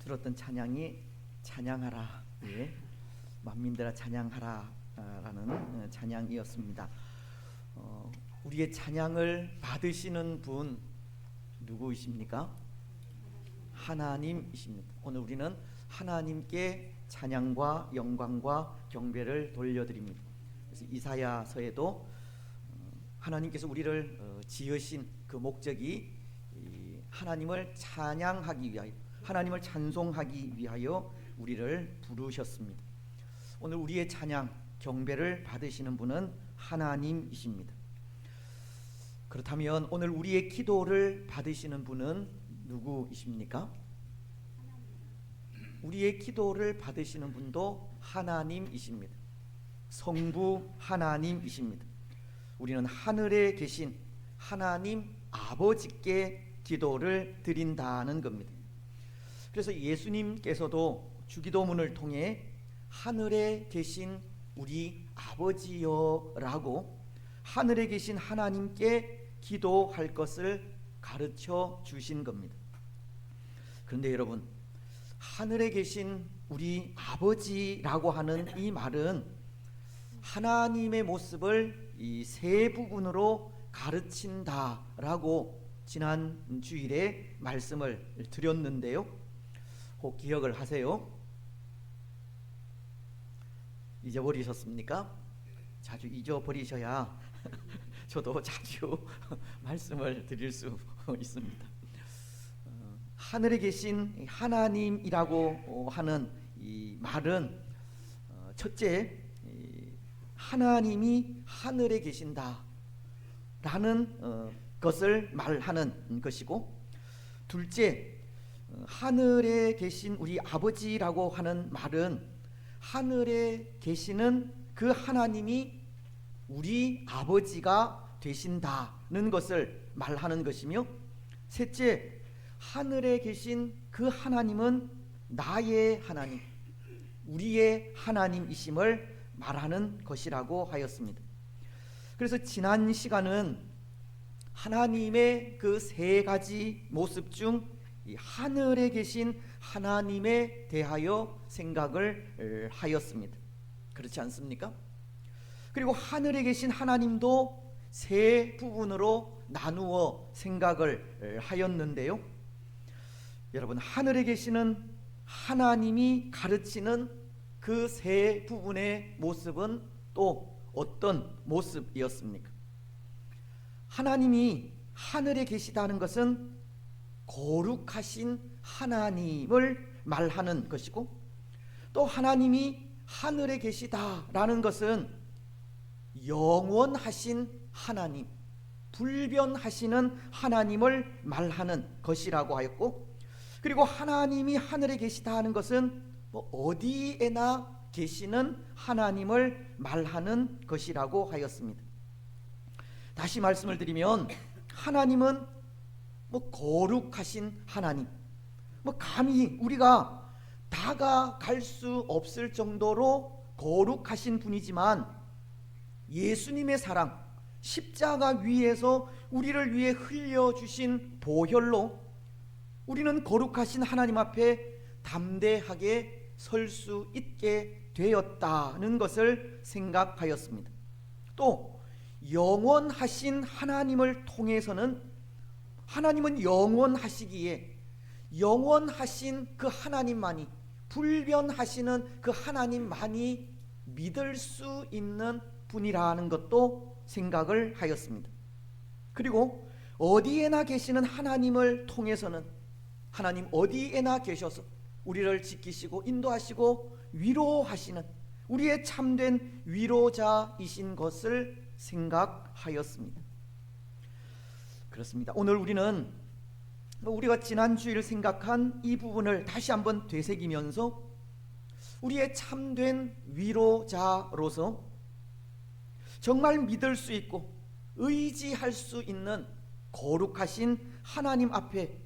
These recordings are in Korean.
들었던 찬양이 찬양하라, 예, 만민들아 찬양하라 라는 찬양이었습니다. 우리의 찬양을 받으시는 분 누구이십니까? 하나님이십니다. 오늘 우리는 하나님께 찬양과 영광과 경배를 돌려드립니다. 그래서 이사야서에도 하나님께서 우리를 지으신 그 목적이 하나님을 찬양하기 위하여, 하나님을 찬송하기 위하여 우리를 부르셨습니다. 오늘 우리의 찬양, 경배를 받으시는 분은 하나님이십니다. 그렇다면 오늘 우리의 기도를 받으시는 분은 누구이십니까? 우리의 기도를 받으시는 분도 하나님이십니다. 성부 하나님이십니다. 우리는 하늘에 계신 하나님 아버지께 기도를 드린다는 겁니다. 그래서 예수님께서도 주기도문을 통해 하늘에 계신 우리 아버지여라고 하늘에 계신 하나님께 기도할 것을 가르쳐 주신 겁니다. 그런데 여러분, 하늘에 계신 우리 아버지라고 하는 이 말은 하나님의 모습을 이 세 부분으로 가르친다라고 지난 주일에 말씀을 드렸는데요. 혹 기억을 하세요? 잊어버리셨습니까? 자주 잊어버리셔야 저도 자주 말씀을 드릴 수 있습니다. 하늘에 계신 하나님이라고 하는 이 말은 첫째, 하나님이 하늘에 계신다라는 것을 말하는 것이고, 둘째, 하늘에 계신 우리 아버지라고 하는 말은 하늘에 계시는 그 하나님이 우리 아버지가 되신다는 것을 말하는 것이며, 셋째, 하늘에 계신 그 하나님은 나의 하나님, 우리의 하나님이심을 말하는 것이라고 하였습니다. 그래서 지난 시간은 하나님의 그 세 가지 모습 중 이 하늘에 계신 하나님에 대하여 생각을 하였습니다. 그렇지 않습니까? 그리고 하늘에 계신 하나님도 세 부분으로 나누어 생각을 하였는데요. 여러분, 하늘에 계시는 하나님이 가르치는 그 세 부분의 모습은 또 어떤 모습이었습니까? 하나님이 하늘에 계시다는 것은 거룩하신 하나님을 말하는 것이고, 또 하나님이 하늘에 계시다라는 것은 영원하신 하나님, 불변하시는 하나님을 말하는 것이라고 하였고, 그리고 하나님이 하늘에 계시다 하는 것은 어디에나 계시는 하나님을 말하는 것이라고 하였습니다. 다시 말씀을 드리면, 하나님은 거룩하신 하나님, 감히 우리가 다가갈 수 없을 정도로 거룩하신 분이지만, 예수님의 사랑, 십자가 위에서 우리를 위해 흘려주신 보혈로 우리는 거룩하신 하나님 앞에 담대하게 설 수 있게 되었다는 것을 생각하였습니다. 또 영원하신 하나님을 통해서는, 하나님은 영원하시기에 영원하신 그 하나님만이, 불변하시는 그 하나님만이 믿을 수 있는 분이라는 것도 생각을 하였습니다. 그리고 어디에나 계시는 하나님을 통해서는, 하나님 어디에나 계셔서 우리를 지키시고 인도하시고 위로하시는 우리의 참된 위로자이신 것을 생각하였습니다. 그렇습니다. 오늘 우리는 우리가 지난 주일 생각한 이 부분을 다시 한번 되새기면서 우리의 참된 위로자로서 정말 믿을 수 있고 의지할 수 있는 거룩하신 하나님 앞에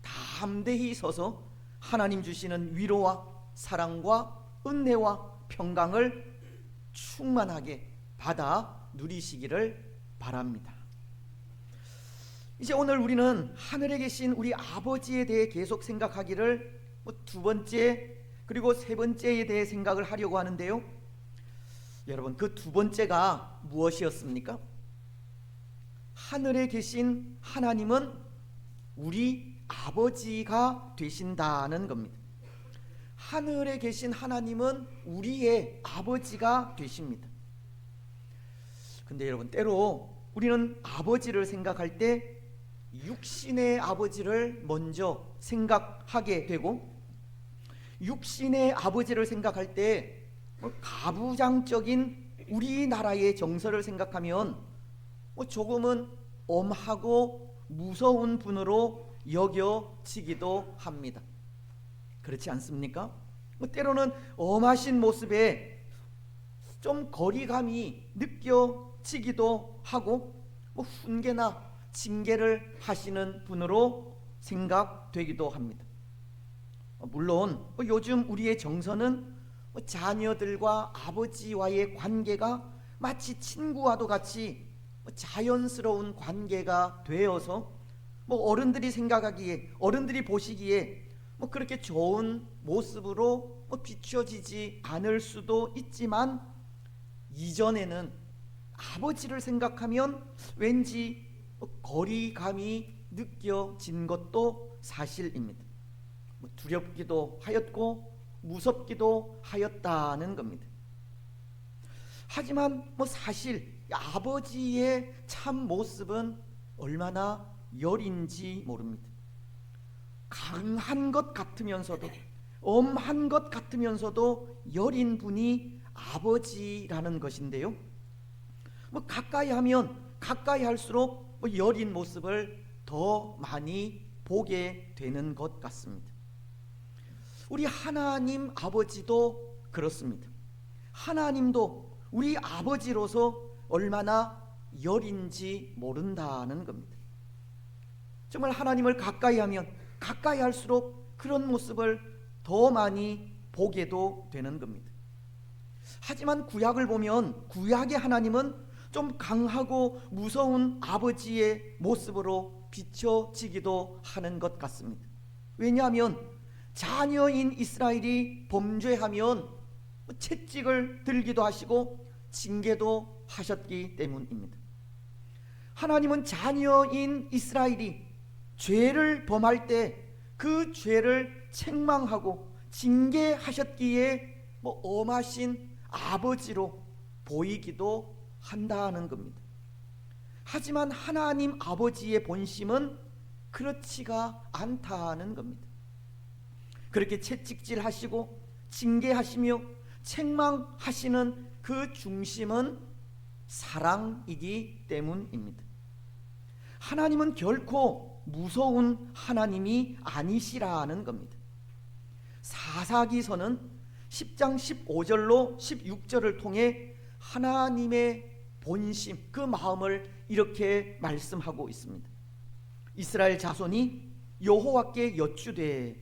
담대히 서서 하나님 주시는 위로와 사랑과 은혜와 평강을 충만하게 받아 누리시기를 바랍니다. 이제 오늘 우리는 하늘에 계신 우리 아버지에 대해 계속 생각하기를 두 번째 그리고 세 번째에 대해 생각을 하려고 하는데요. 여러분, 그 두 번째가 무엇이었습니까? 하늘에 계신 하나님은 우리 아버지가 되신다는 겁니다. 하늘에 계신 하나님은 우리의 아버지가 되십니다. 근데 여러분, 때로 우리는 아버지를 생각할 때 육신의 아버지를 먼저 생각하게 되고, 육신의 아버지를 생각할 때 가부장적인 우리나라의 정서를 생각하면 조금은 엄하고 무서운 분으로 여겨지기도 합니다. 그렇지 않습니까? 때로는 엄하신 모습에 좀 거리감이 느껴지기도 하고 훈계나 징계를 하시는 분으로 생각되기도 합니다. 물론 요즘 우리의 정서는 자녀들과 아버지와의 관계가 마치 친구와도 같이 자연스러운 관계가 되어서 어른들이 생각하기에, 어른들이 보시기에 그렇게 좋은 모습으로 비춰지지 않을 수도 있지만, 이전에는 아버지를 생각하면 왠지 거리감이 느껴진 것도 사실입니다. 두렵기도 하였고 무섭기도 하였다는 겁니다. 하지만 사실 아버지의 참 모습은 얼마나 여린지 모릅니다. 강한 것 같으면서도, 엄한 것 같으면서도 여린 분이 아버지라는 것인데요. 가까이 하면 가까이 할수록 여린 모습을 더 많이 보게 되는 것 같습니다. 우리 하나님 아버지도 그렇습니다. 하나님도 우리 아버지로서 얼마나 여린지 모른다는 겁니다. 정말 하나님을 가까이 하면 가까이 할수록 그런 모습을 더 많이 보게도 되는 겁니다. 하지만 구약을 보면 구약의 하나님은 좀 강하고 무서운 아버지의 모습으로 비춰지기도 하는 것 같습니다. 왜냐하면 자녀인 이스라엘이 범죄하면 채찍을 들기도 하시고 징계도 하셨기 때문입니다. 하나님은 자녀인 이스라엘이 죄를 범할 때 그 죄를 책망하고 징계하셨기에 엄하신 아버지로 보이기도 한다는 겁니다. 하지만 하나님 아버지의 본심은 그렇지가 않다는 겁니다. 그렇게 채찍질하시고 징계하시며 책망하시는 그 중심은 사랑이기 때문입니다. 하나님은 결코 무서운 하나님이 아니시라는 겁니다. 사사기서는 10장 15절로 16절을 통해 하나님의 본심, 그 마음을 이렇게 말씀하고 있습니다. 이스라엘 자손이 여호와께 여쭈되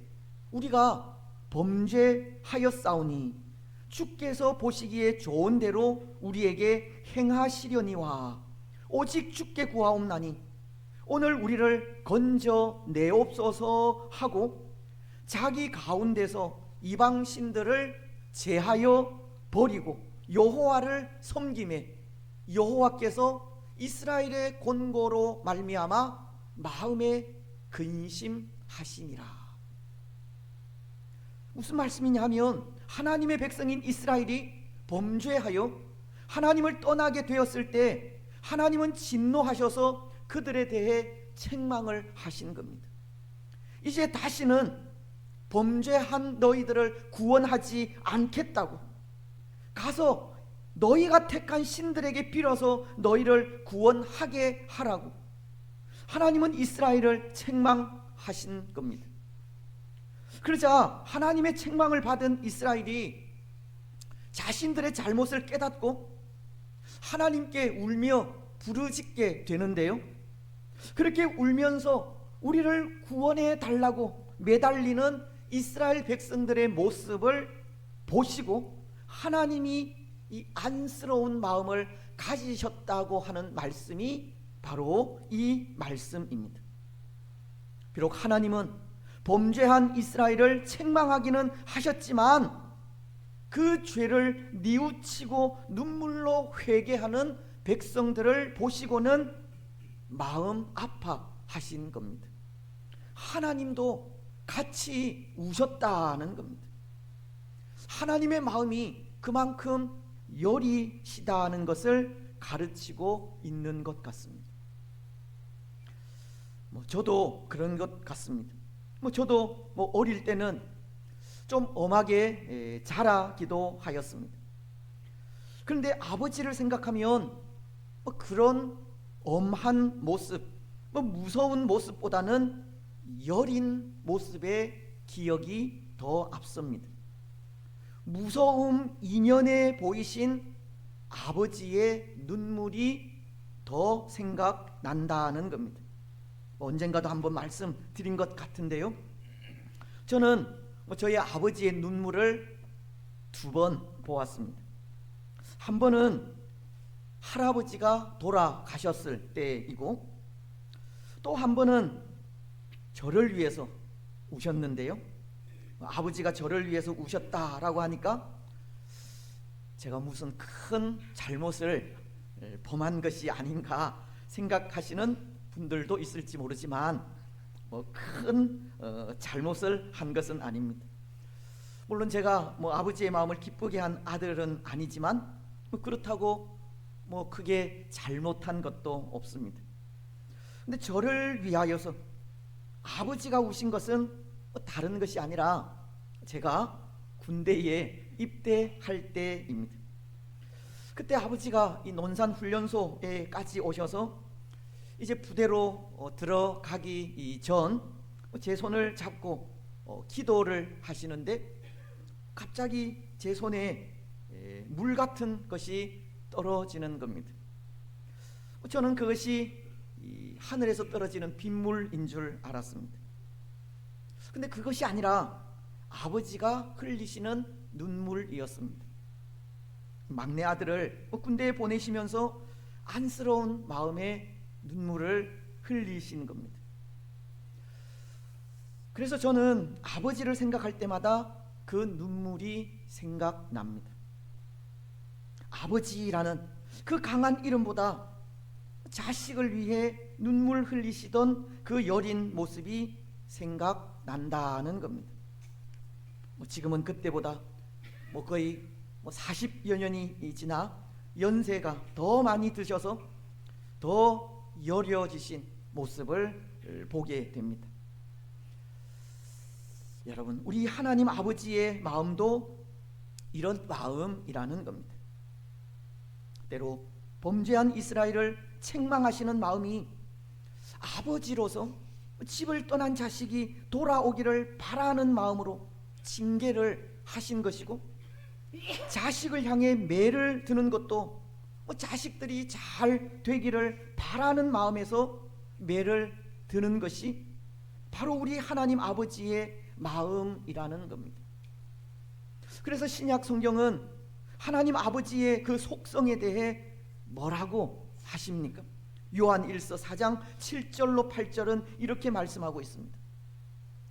우리가 범죄하였사오니 주께서 보시기에 좋은 대로 우리에게 행하시려니와 오직 주께 구하옵나니 오늘 우리를 건져내옵소서 하고 자기 가운데서 이방신들을 제하여 버리고 여호와를 섬기매 여호와께서 이스라엘의 권고로 말미암아 마음에 근심하시니라. 무슨 말씀이냐 하면 하나님의 백성인 이스라엘이 범죄하여 하나님을 떠나게 되었을 때 하나님은 진노하셔서 그들에 대해 책망을 하신 겁니다. 이제 다시는 범죄한 너희들을 구원하지 않겠다고, 가서 너희가 택한 신들에게 빌어서 너희를 구원하게 하라고 하나님은 이스라엘을 책망하신 겁니다. 그러자 하나님의 책망을 받은 이스라엘이 자신들의 잘못을 깨닫고 하나님께 울며 부르짖게 되는데요. 그렇게 울면서 우리를 구원해 달라고 매달리는 이스라엘 백성들의 모습을 보시고 하나님이 이 안쓰러운 마음을 가지셨다고 하는 말씀이 바로 이 말씀입니다. 비록 하나님은 범죄한 이스라엘을 책망하기는 하셨지만 그 죄를 뉘우치고 눈물로 회개하는 백성들을 보시고는 마음 아파하신 겁니다. 하나님도 같이 우셨다는 겁니다. 하나님의 마음이 그만큼 여리시다는 것을 가르치고 있는 것 같습니다. 저도 그런 것 같습니다. 저도 어릴 때는 좀 엄하게 자라기도 하였습니다. 그런데 아버지를 생각하면 그런 엄한 모습, 무서운 모습보다는 여린 모습의 기억이 더 앞섭니다. 무서움 이면에 보이신 아버지의 눈물이 더 생각난다는 겁니다. 언젠가도 한번 말씀드린 것 같은데요, 저는 저희 아버지의 눈물을 2번 보았습니다. 한 번은 할아버지가 돌아가셨을 때이고, 또 한 번은 저를 위해서 우셨는데요, 아버지가 저를 위해서 우셨다라고 하니까 제가 무슨 큰 잘못을 범한 것이 아닌가 생각하시는 분들도 있을지 모르지만 큰 잘못을 한 것은 아닙니다. 물론 제가 아버지의 마음을 기쁘게 한 아들은 아니지만 그렇다고 크게 잘못한 것도 없습니다. 근데 저를 위하여서 아버지가 우신 것은 다른 것이 아니라 제가 군대에 입대할 때입니다. 그때 아버지가 이 논산훈련소에까지 오셔서 이제 부대로 들어가기 전 제 손을 잡고 기도를 하시는데, 갑자기 제 손에 물 같은 것이 떨어지는 겁니다. 저는 그것이 하늘에서 떨어지는 빗물인 줄 알았습니다. 근데 그것이 아니라 아버지가 흘리시는 눈물이었습니다. 막내 아들을 군대에 보내시면서 안쓰러운 마음에 눈물을 흘리신 겁니다. 그래서 저는 아버지를 생각할 때마다 그 눈물이 생각납니다. 아버지라는 그 강한 이름보다 자식을 위해 눈물 흘리시던 그 여린 모습이 생각난다는 겁니다. 지금은 그때보다 거의 40여 년이 지나 연세가 더 많이 드셔서 더 여려지신 모습을 보게 됩니다. 여러분, 우리 하나님 아버지의 마음도 이런 마음이라는 겁니다. 때로 범죄한 이스라엘을 책망하시는 마음이 아버지로서 집을 떠난 자식이 돌아오기를 바라는 마음으로 징계를 하신 것이고, 자식을 향해 매를 드는 것도 자식들이 잘 되기를 바라는 마음에서 매를 드는 것이 바로 우리 하나님 아버지의 마음이라는 겁니다. 그래서 신약 성경은 하나님 아버지의 그 속성에 대해 뭐라고 하십니까? 요한 1서 4장 7절로 8절은 이렇게 말씀하고 있습니다.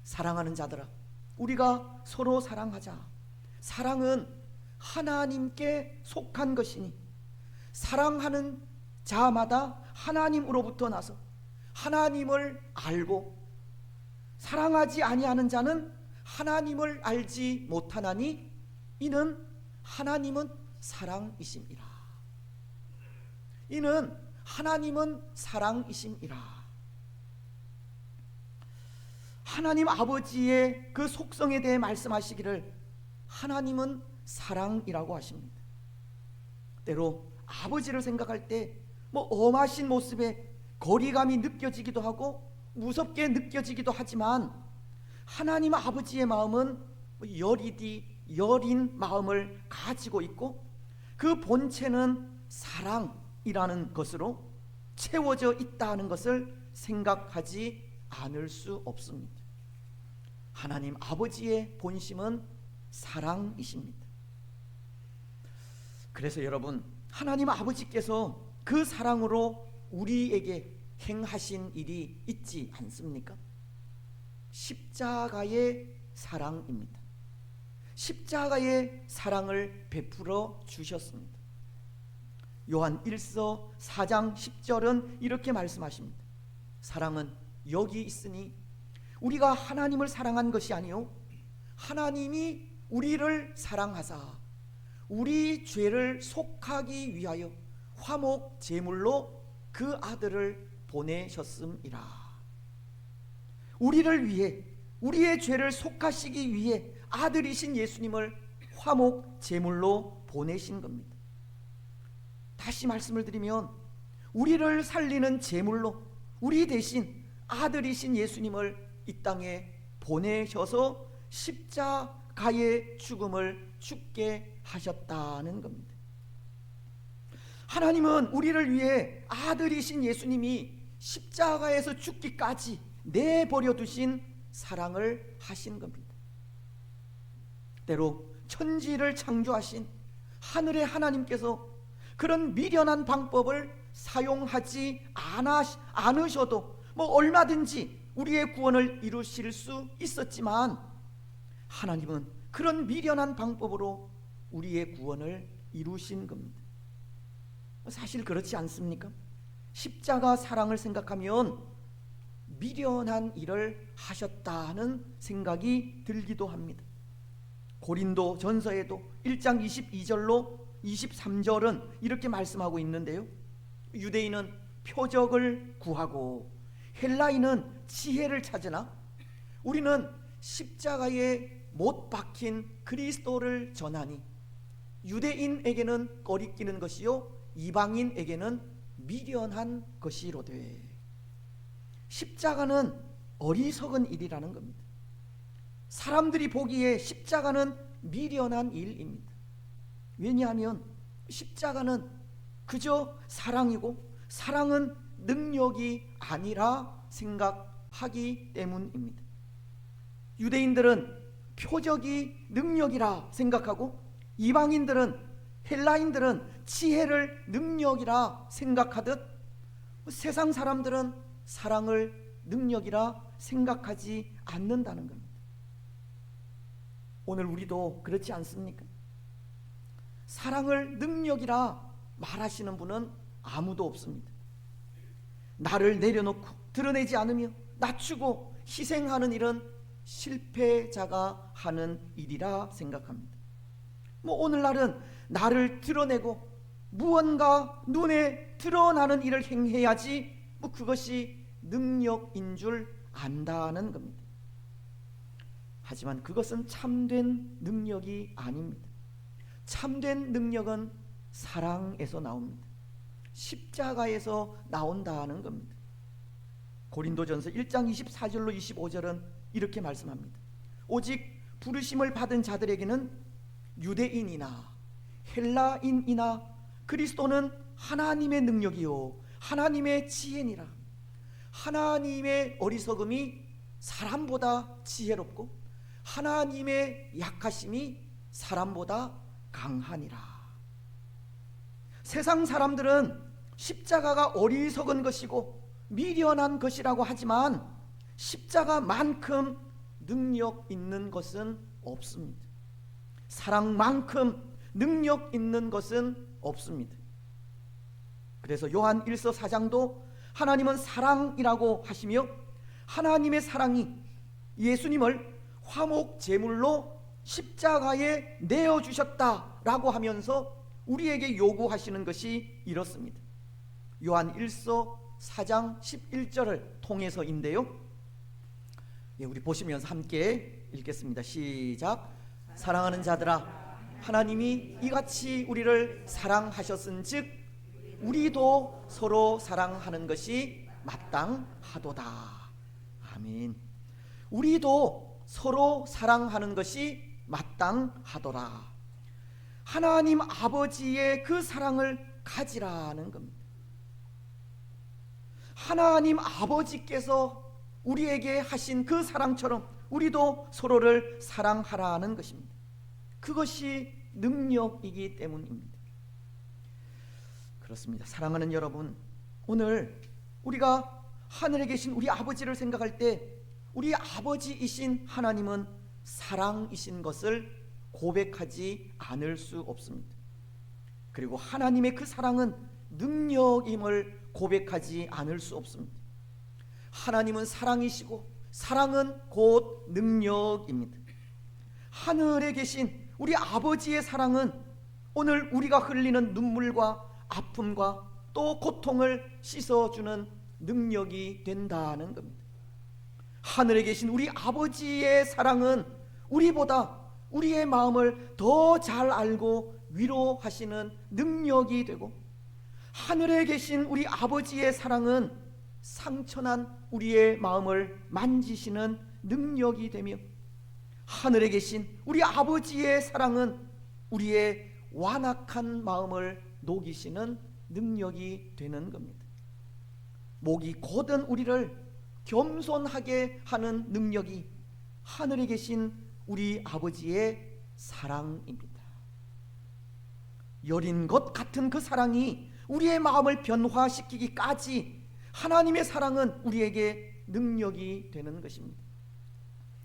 사랑하는 자들아, 우리가 서로 사랑하자. 사랑은 하나님께 속한 것이니 사랑하는 자마다 하나님으로부터 나서 하나님을 알고, 사랑하지 아니하는 자는 하나님을 알지 못하나니 이는 하나님은 사랑이심이라. 이는 하나님은 사랑이심이라. 하나님 아버지의 그 속성에 대해 말씀하시기를 하나님은 사랑이라고 하십니다. 때로 아버지를 생각할 때 엄하신 모습에 거리감이 느껴지기도 하고 무섭게 느껴지기도 하지만, 하나님 아버지의 마음은 여린 마음을 가지고 있고, 그 본체는 사랑이라는 것으로 채워져 있다는 것을 생각하지 않을 수 없습니다. 하나님 아버지의 본심은 사랑이십니다. 그래서 여러분, 하나님 아버지께서 그 사랑으로 우리에게 행하신 일이 있지 않습니까? 십자가의 사랑입니다. 십자가의 사랑을 베풀어 주셨습니다. 요한 1서 4장 10절은 이렇게 말씀하십니다. 사랑은 여기 있으니 우리가 하나님을 사랑한 것이 아니요 하나님이 우리를 사랑하사 우리 죄를 속하기 위하여 화목 제물로 그 아들을 보내셨음이라. 우리를 위해, 우리의 죄를 속하시기 위해 아들이신 예수님을 화목 제물로 보내신 겁니다. 다시 말씀을 드리면 우리를 살리는 제물로 우리 대신 아들이신 예수님을 이 땅에 보내셔서 십자가의 죽음을 죽게 하셨다는 겁니다. 하나님은 우리를 위해 아들이신 예수님이 십자가에서 죽기까지 내버려 두신 사랑을 하신 겁니다. 때로 천지를 창조하신 하늘의 하나님께서 그런 미련한 방법을 사용하지 않으셔도 얼마든지 우리의 구원을 이루실 수 있었지만 하나님은 그런 미련한 방법으로 우리의 구원을 이루신 겁니다. 사실 그렇지 않습니까? 십자가 사랑을 생각하면 미련한 일을 하셨다는 생각이 들기도 합니다. 고린도 전서에도 1장 22절로 23절은 이렇게 말씀하고 있는데요. 유대인은 표적을 구하고 헬라인은 지혜를 찾으나 우리는 십자가에 못 박힌 그리스도를 전하니 유대인에게는 꺼리끼는 것이요 이방인에게는 미련한 것이로되. 십자가는 어리석은 일이라는 겁니다. 사람들이 보기에 십자가는 미련한 일입니다. 왜냐하면 십자가는 그저 사랑이고 사랑은 능력이 아니라 생각하기 때문입니다. 유대인들은 표적이 능력이라 생각하고 이방인들은 헬라인들은 지혜를 능력이라 생각하듯 세상 사람들은 사랑을 능력이라 생각하지 않는다는 겁니다. 오늘 우리도 그렇지 않습니까? 사랑을 능력이라 말하시는 분은 아무도 없습니다. 나를 내려놓고 드러내지 않으며 낮추고 희생하는 일은 실패자가 하는 일이라 생각합니다. 오늘날은 나를 드러내고 무언가 눈에 드러나는 일을 행해야지 그것이 능력인 줄 안다는 겁니다. 하지만 그것은 참된 능력이 아닙니다. 참된 능력은 사랑에서 나옵니다. 십자가에서 나온다는 겁니다. 고린도전서 1장 24절로 25절은 이렇게 말씀합니다. 오직 부르심을 받은 자들에게는 유대인이나 헬라인이나 그리스도는 하나님의 능력이요 하나님의 지혜니라. 하나님의 어리석음이 사람보다 지혜롭고 하나님의 약하심이 사람보다 강하니라. 세상 사람들은 십자가가 어리석은 것이고 미련한 것이라고 하지만 십자가만큼 능력 있는 것은 없습니다. 사랑만큼 능력 있는 것은 없습니다. 그래서 요한 1서 4장도 하나님은 사랑이라고 하시며 하나님의 사랑이 예수님을 화목 제물로 십자가에 내어주셨다라고 하면서 우리에게 요구하시는 것이 이렇습니다. 요한 1서 4장 11절을 통해서인데요. 우리 보시면서 함께 읽겠습니다. 시작. 사랑하는 자들아, 하나님이 이같이 우리를 사랑하셨은즉 우리도 서로 사랑하는 것이 마땅하도다. 아멘. 우리도 서로 사랑하는 것이 마땅하더라. 하나님 아버지의 그 사랑을 가지라는 겁니다. 하나님 아버지께서 우리에게 하신 그 사랑처럼 우리도 서로를 사랑하라는 것입니다. 그것이 능력이기 때문입니다. 그렇습니다. 사랑하는 여러분, 오늘 우리가 하늘에 계신 우리 아버지를 생각할 때 우리 아버지이신 하나님은 사랑이신 것을 고백하지 않을 수 없습니다. 그리고 하나님의 그 사랑은 능력임을 고백하지 않을 수 없습니다. 하나님은 사랑이시고 사랑은 곧 능력입니다. 하늘에 계신 우리 아버지의 사랑은 오늘 우리가 흘리는 눈물과 아픔과 또 고통을 씻어주는 능력이 된다는 겁니다. 하늘에 계신 우리 아버지의 사랑은 우리보다 우리의 마음을 더 잘 알고 위로하시는 능력이 되고, 하늘에 계신 우리 아버지의 사랑은 상처난 우리의 마음을 만지시는 능력이 되며, 하늘에 계신 우리 아버지의 사랑은 우리의 완악한 마음을 녹이시는 능력이 되는 겁니다. 목이 곧은 우리를 겸손하게 하는 능력이 하늘에 계신 우리 아버지의 사랑입니다. 여린 것 같은 그 사랑이 우리의 마음을 변화시키기까지 하나님의 사랑은 우리에게 능력이 되는 것입니다.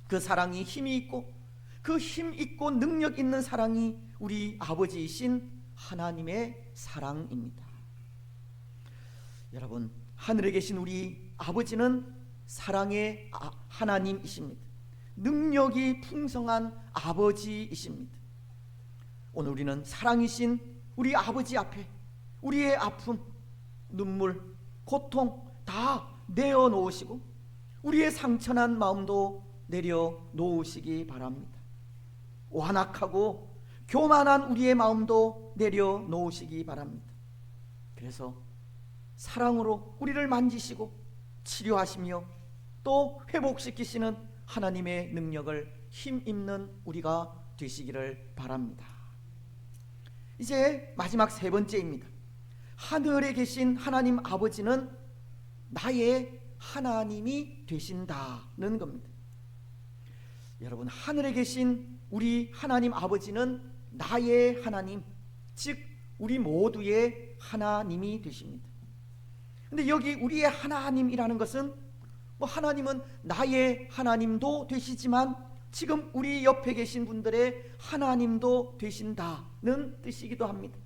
그 사랑이 힘이 있고, 그 힘 있고 능력 있는 사랑이 우리 아버지이신 하나님의 사랑입니다. 여러분, 하늘에 계신 우리 아버지는 사랑의 하나님이십니다. 능력이 풍성한 아버지이십니다. 오늘 우리는 사랑이신 우리 아버지 앞에 우리의 아픔, 눈물, 고통 다 내어놓으시고 우리의 상처난 마음도 내려놓으시기 바랍니다. 완악하고 교만한 우리의 마음도 내려놓으시기 바랍니다. 그래서 사랑으로 우리를 만지시고 치료하시며 또 회복시키시는 하나님의 능력을 힘입는 우리가 되시기를 바랍니다. 이제 마지막 세 번째입니다. 하늘에 계신 하나님 아버지는 나의 하나님이 되신다는 겁니다. 여러분, 하늘에 계신 우리 하나님 아버지는 나의 하나님, 즉 우리 모두의 하나님이 되십니다. 근데 여기 우리의 하나님이라는 것은 하나님은 나의 하나님도 되시지만 지금 우리 옆에 계신 분들의 하나님도 되신다는 뜻이기도 합니다.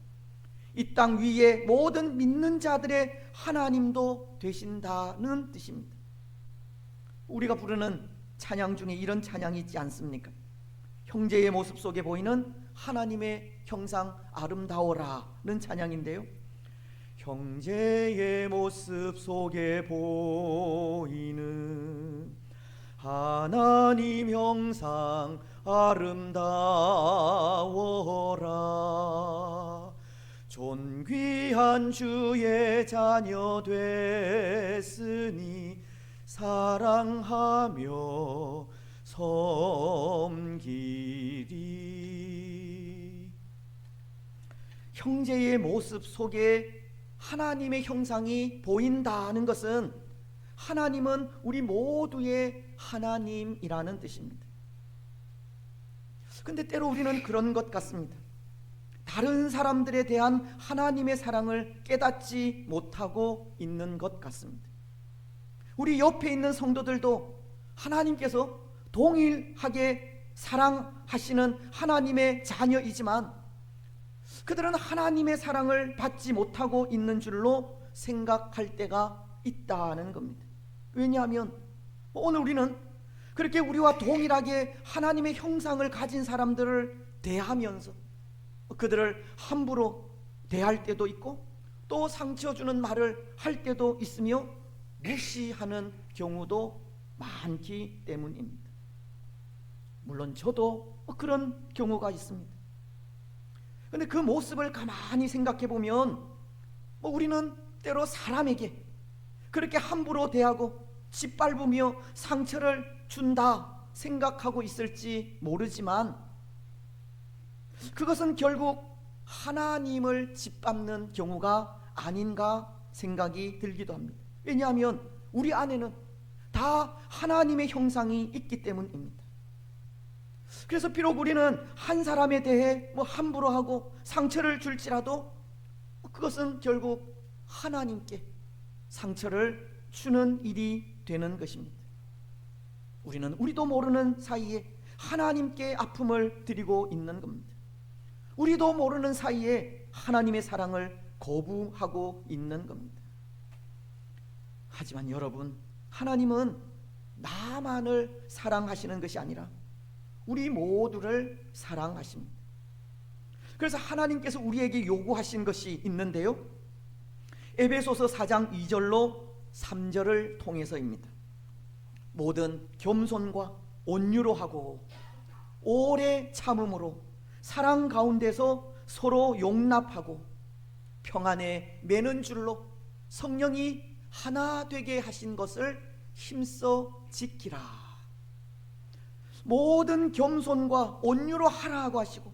이 땅 위에 모든 믿는 자들의 하나님도 되신다는 뜻입니다. 우리가 부르는 찬양 중에 이런 찬양이 있지 않습니까? 형제의 모습 속에 보이는 하나님의 형상 아름다워라는 찬양인데요, 형제의 모습 속에 보이는 하나님 형상 아름다워라, 존귀한 주의 자녀 됐으니 사랑하며 섬기리. 형제의 모습 속에 하나님의 형상이 보인다는 것은 하나님은 우리 모두의 하나님이라는 뜻입니다. 근데 때로 우리는 그런 것 같습니다. 다른 사람들에 대한 하나님의 사랑을 깨닫지 못하고 있는 것 같습니다. 우리 옆에 있는 성도들도 하나님께서 동일하게 사랑하시는 하나님의 자녀이지만 그들은 하나님의 사랑을 받지 못하고 있는 줄로 생각할 때가 있다는 겁니다. 왜냐하면 오늘 우리는 그렇게 우리와 동일하게 하나님의 형상을 가진 사람들을 대하면서 그들을 함부로 대할 때도 있고 또 상처 주는 말을 할 때도 있으며 무시하는 경우도 많기 때문입니다. 물론 저도 그런 경우가 있습니다. 그런데 그 모습을 가만히 생각해 보면 우리는 때로 사람에게 그렇게 함부로 대하고 짓밟으며 상처를 준다 생각하고 있을지 모르지만 그것은 결국 하나님을 짓밟는 경우가 아닌가 생각이 들기도 합니다. 왜냐하면 우리 안에는 다 하나님의 형상이 있기 때문입니다. 그래서 비록 우리는 한 사람에 대해 함부로 하고 상처를 줄지라도 그것은 결국 하나님께 상처를 주는 일이 되는 것입니다. 우리는 우리도 모르는 사이에 하나님께 아픔을 드리고 있는 겁니다. 우리도 모르는 사이에 하나님의 사랑을 거부하고 있는 겁니다. 하지만 여러분, 하나님은 나만을 사랑하시는 것이 아니라 우리 모두를 사랑하십니다. 그래서 하나님께서 우리에게 요구하신 것이 있는데요, 에베소서 4장 2절로 3절을 통해서입니다. 모든 겸손과 온유로 하고 오래 참음으로 사랑 가운데서 서로 용납하고 평안에 매는 줄로 성령이 하나 되게 하신 것을 힘써 지키라. 모든 겸손과 온유로 하라고 하시고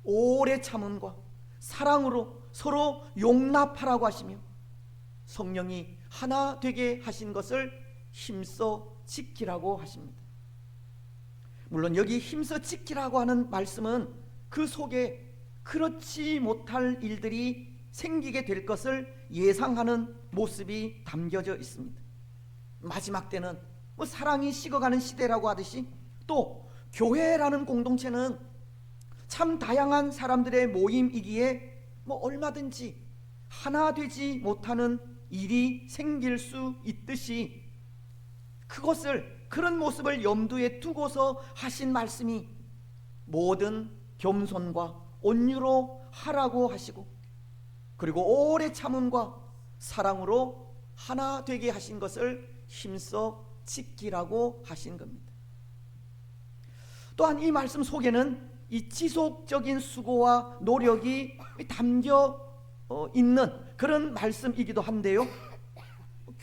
오래 참음과 사랑으로 서로 용납하라고 하시며 성령이 하나 되게 하신 것을 힘써 지키라고 하십니다. 물론 여기 힘써 지키라고 하는 말씀은 그 속에 그렇지 못할 일들이 생기게 될 것을 예상하는 모습이 담겨져 있습니다. 마지막 때는 사랑이 식어가는 시대라고 하듯이 또 교회라는 공동체는 참 다양한 사람들의 모임이기에 얼마든지 하나 되지 못하는 일이 생길 수 있듯이 그런 모습을 염두에 두고서 하신 말씀이 모든 겸손과 온유로 하라고 하시고 그리고 오래 참음과 사랑으로 하나 되게 하신 것을 힘써 지키라고 하신 겁니다. 또한 이 말씀 속에는 이 지속적인 수고와 노력이 담겨 있는 그런 말씀이기도 한데요,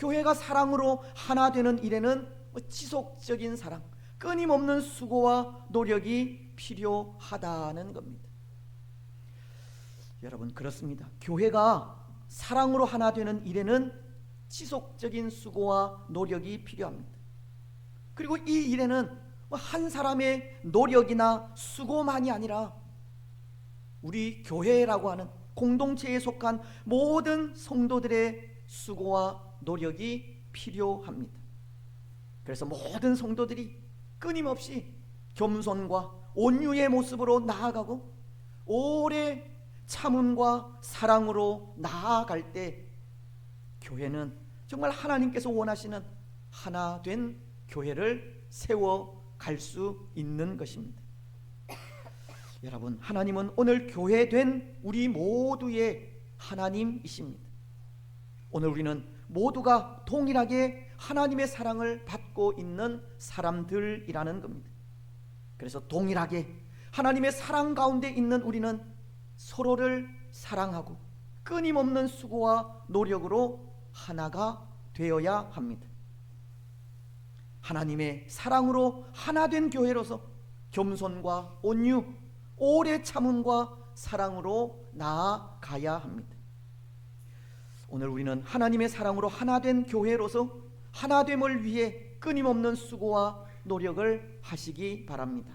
교회가 사랑으로 하나 되는 일에는 지속적인 사랑, 끊임없는 수고와 노력이 필요하다는 겁니다. 여러분, 그렇습니다. 교회가 사랑으로 하나 되는 일에는 지속적인 수고와 노력이 필요합니다. 그리고 이 일에는 한 사람의 노력이나 수고만이 아니라 우리 교회라고 하는 공동체에 속한 모든 성도들의 수고와 노력이 필요합니다. 그래서 모든 성도들이 끊임없이 겸손과 온유의 모습으로 나아가고 오래 참음과 사랑으로 나아갈 때 교회는 정말 하나님께서 원하시는 하나 된 교회를 세워갈 수 있는 것입니다. 여러분, 하나님은 오늘 교회된 우리 모두의 하나님이십니다. 오늘 우리는 모두가 동일하게 하나님의 사랑을 받고 있는 사람들이라는 겁니다. 그래서 동일하게 하나님의 사랑 가운데 있는 우리는 서로를 사랑하고 끊임없는 수고와 노력으로 하나가 되어야 합니다. 하나님의 사랑으로 하나 된 교회로서 겸손과 온유, 오래 참음과 사랑으로 나아가야 합니다. 오늘 우리는 하나님의 사랑으로 하나 된 교회로서 하나됨을 위해 끊임없는 수고와 노력을 하시기 바랍니다.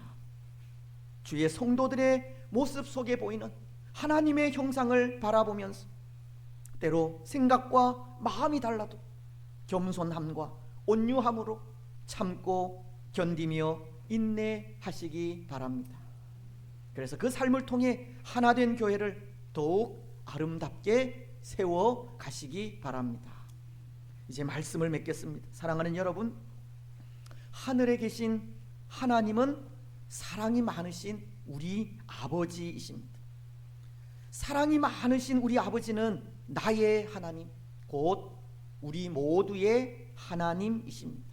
주의 성도들의 모습 속에 보이는 하나님의 형상을 바라보면서 때로 생각과 마음이 달라도 겸손함과 온유함으로 참고 견디며 인내하시기 바랍니다. 그래서 그 삶을 통해 하나된 교회를 더욱 아름답게 세워 가시기 바랍니다. 이제 말씀을 맺겠습니다. 사랑하는 여러분, 하늘에 계신 하나님은 사랑이 많으신 우리 아버지이십니다. 사랑이 많으신 우리 아버지는 나의 하나님, 곧 우리 모두의 하나님이십니다.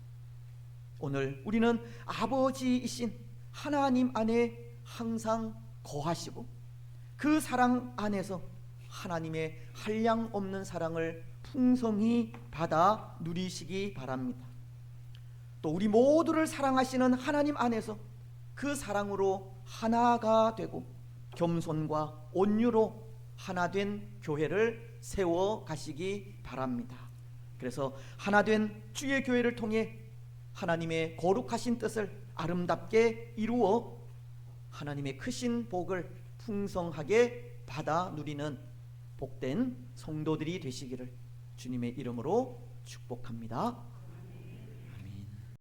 오늘 우리는 아버지이신 하나님 안에 항상 거하시고 그 사랑 안에서 하나님의 한량없는 사랑을 풍성히 받아 누리시기 바랍니다. 또 우리 모두를 사랑하시는 하나님 안에서 그 사랑으로 하나가 되고 겸손과 온유로 하나된 교회를 세워 가시기 바랍니다. 그래서 하나된 주의 교회를 통해 하나님의 거룩하신 뜻을 아름답게 이루어 하나님의 크신 복을 풍성하게 받아 누리는 복된 성도들이 되시기를 주님의 이름으로 축복합니다.